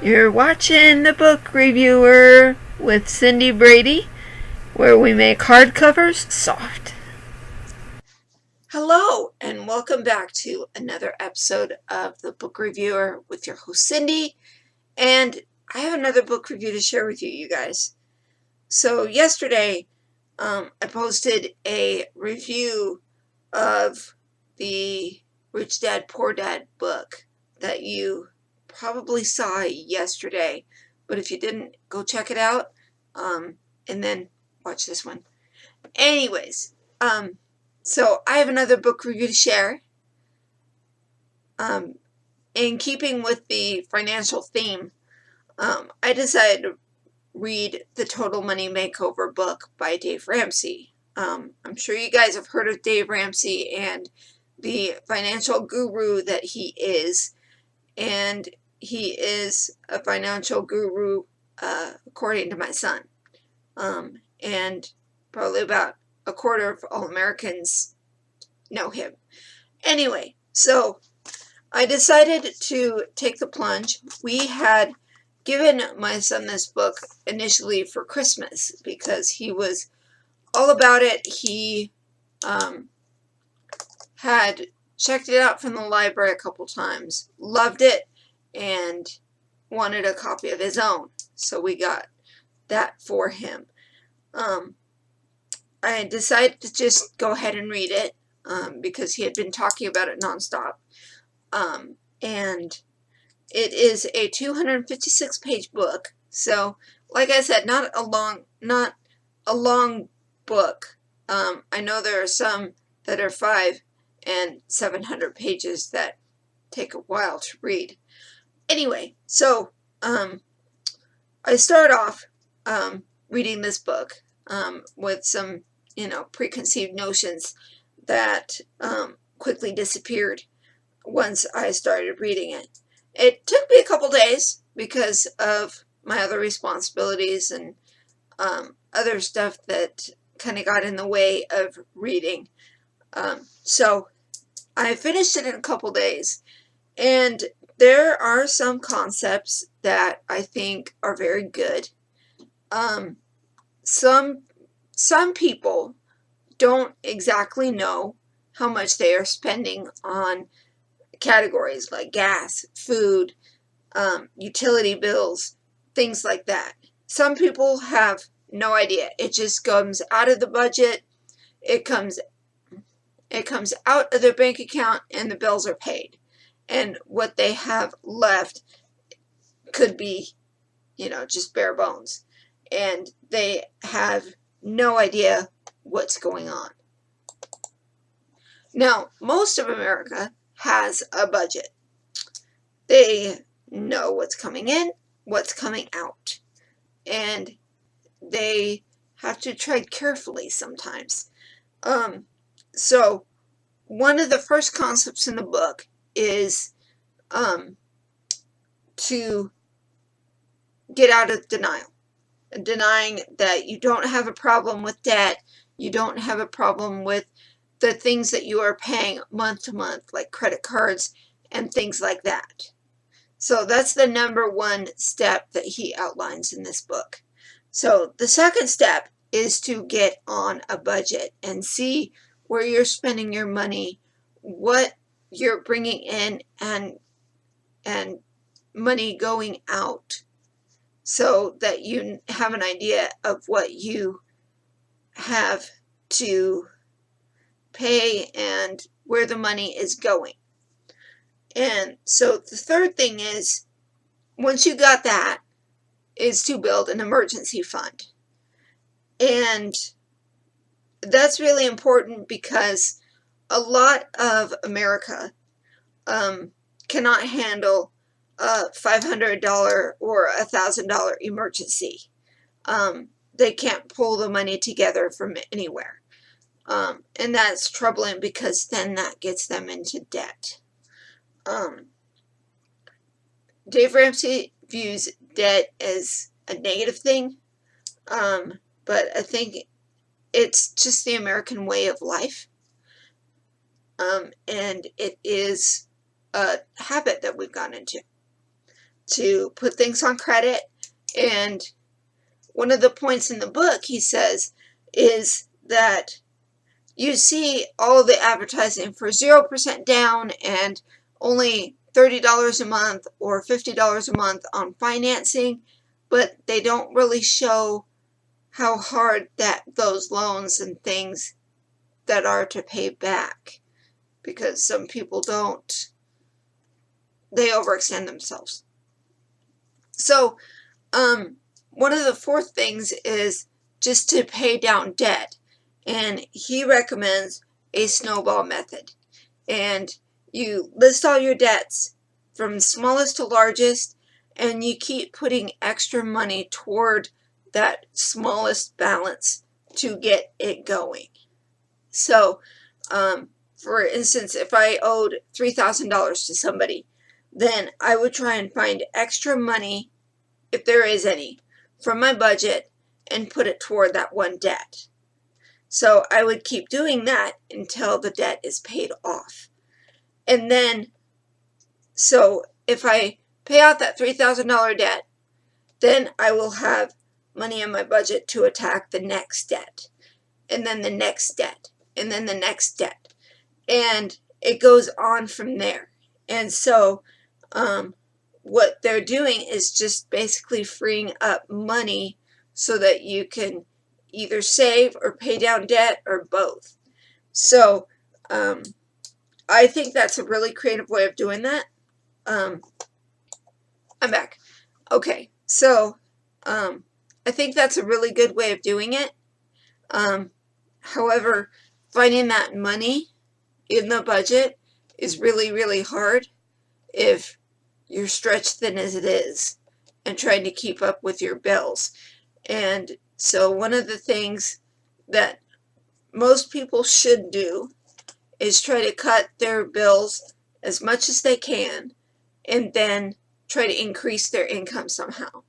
You're watching The Book Reviewer with Cindy Brady, where we make hardcovers soft. Hello, and welcome back to another episode of The Book Reviewer with your host Cindy. And I have another book review to share with you, you guys. So yesterday, I posted a review of the Rich Dad, Poor Dad book that you probably saw yesterday, but if you didn't, go check it out, and then watch this one. Anyways, so I have another book review to share. In keeping with the financial theme, I decided to read the Total Money Makeover book by Dave Ramsey. I'm sure you guys have heard of Dave Ramsey and the financial guru that he is, and he is a financial guru according to my son, and probably about a quarter of all Americans know him. Anyway, so I decided to take the plunge. We had given my son this book initially for Christmas because he was all about it. He had checked it out from the library a couple times, loved it, and wanted a copy of his own. So we got that for him. I decided to just go ahead and read it because he had been talking about it nonstop. And it is a 256-page book. So, like I said, not a long book. I know there are some that are 500 and 700 pages that take a while to read. Anyway, so I start off reading this book with some, preconceived notions that quickly disappeared once I started reading it. It took me a couple days because of my other responsibilities and other stuff that kind of got in the way of reading. So I finished it in a couple days, and there are some concepts that I think are very good. Some people don't exactly know how much they are spending on categories like gas, food, utility bills, things like that. Some people have no idea. It just comes out of the budget. It comes out of their bank account, and the bills are paid. And what they have left could be, just bare bones. And they have no idea what's going on. Now, most of America has a budget. They know what's coming in, what's coming out. And they have to tread carefully sometimes. So one of the first concepts in the book is to get out of denial. Denying that you don't have a problem with debt, you don't have a problem with the things that you are paying month to month, like credit cards and things like that. So that's the number one step that he outlines in this book. So the second step is to get on a budget and see where you're spending your money, what you're bringing in, and money going out, so that you have an idea of what you have to pay and where the money is going. And so the third thing is, once you got that, is to build an emergency fund. And that's really important because a lot of America cannot handle a $500 or $1,000 emergency. They can't pull the money together from anywhere. And that's troubling because then that gets them into debt. Dave Ramsey views debt as a negative thing, but I think it's just the American way of life. And it is a habit that we've gone into. to put things on credit. And one of the points in the book, he says, is that you see all of the advertising for 0% down and only $30 a month or $50 a month on financing, but they don't really show how hard that those loans and things that are to pay back, because some people don't, they overextend themselves. So one of the fourth things is just to pay down debt, and he recommends a snowball method. And you list all your debts from smallest to largest, and you keep putting extra money toward that smallest balance to get it going. So for instance, if I owed $3,000 to somebody, then I would try and find extra money, if there is any, from my budget and put it toward that one debt. So I would keep doing that until the debt is paid off. And then, so if I pay out that $3,000 debt, then I will have money in my budget to attack the next debt, and then the next debt, and then the next debt. And it goes on from there. And so what they're doing is just basically freeing up money so that you can either save or pay down debt or both. So I think that's a really creative way of doing that. I'm back. Okay, so I think that's a really good way of doing it. However, finding that money in the budget is really, really hard if you're stretched thin as it is and trying to keep up with your bills. And so one of the things that most people should do is try to cut their bills as much as they can and then try to increase their income somehow.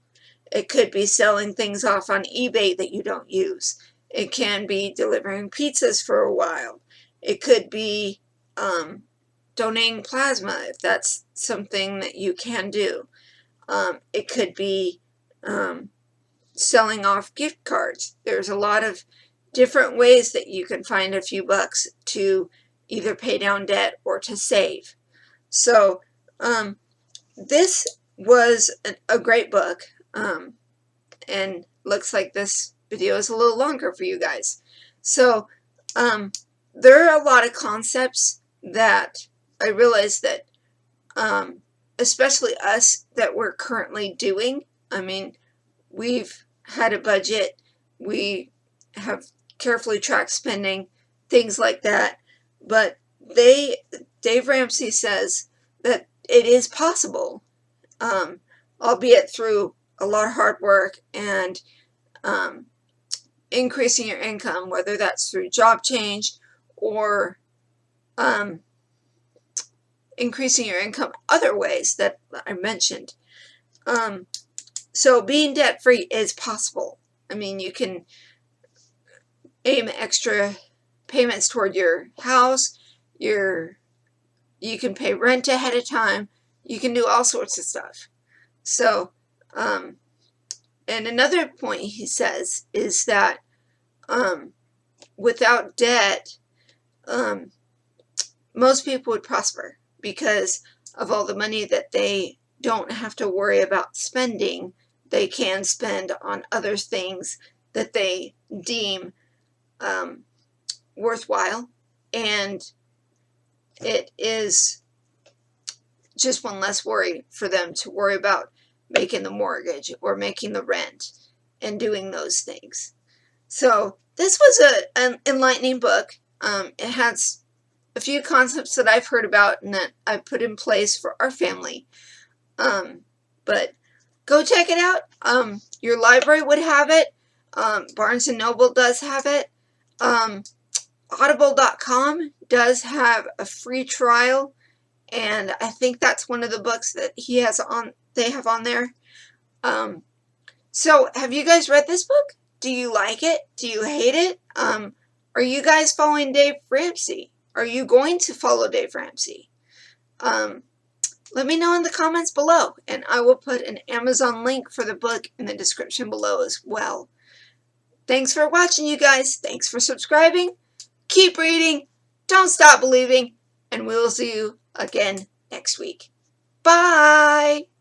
It could be selling things off on eBay that you don't use. It can be delivering pizzas for a while. It could be donating plasma, if that's something that you can do. It could be selling off gift cards. There's a lot of different ways that you can find a few bucks to either pay down debt or to save. So this was a great book, and looks like this video is a little longer for you guys. So there are a lot of concepts that I realize that especially us that we're currently doing. I mean, we've had a budget, we have carefully tracked spending, things like that, but Dave Ramsey says that it is possible, albeit through a lot of hard work and increasing your income, whether that's through job change or increasing your income other ways that I mentioned. So being debt-free is possible. I mean, you can aim extra payments toward your house, you can pay rent ahead of time, you can do all sorts of stuff. So, and another point he says is that without debt, most people would prosper because of all the money that they don't have to worry about spending. They can spend on other things that they deem worthwhile, and it is just one less worry for them to worry about making the mortgage or making the rent and doing those things. So this was an enlightening book. It has a few concepts that I've heard about and that I've put in place for our family. But go check it out. Your library would have it. Barnes & Noble does have it. Audible.com does have a free trial, and I think that's one of the books that they have on there. So have you guys read this book? Do you like it? Do you hate it? Are you guys following Dave Ramsey? Are you going to follow Dave Ramsey? Let me know in the comments below, and I will put an Amazon link for the book in the description below as well. Thanks for watching, you guys. Thanks for subscribing. Keep reading. Don't stop believing. And we will see you again next week. Bye!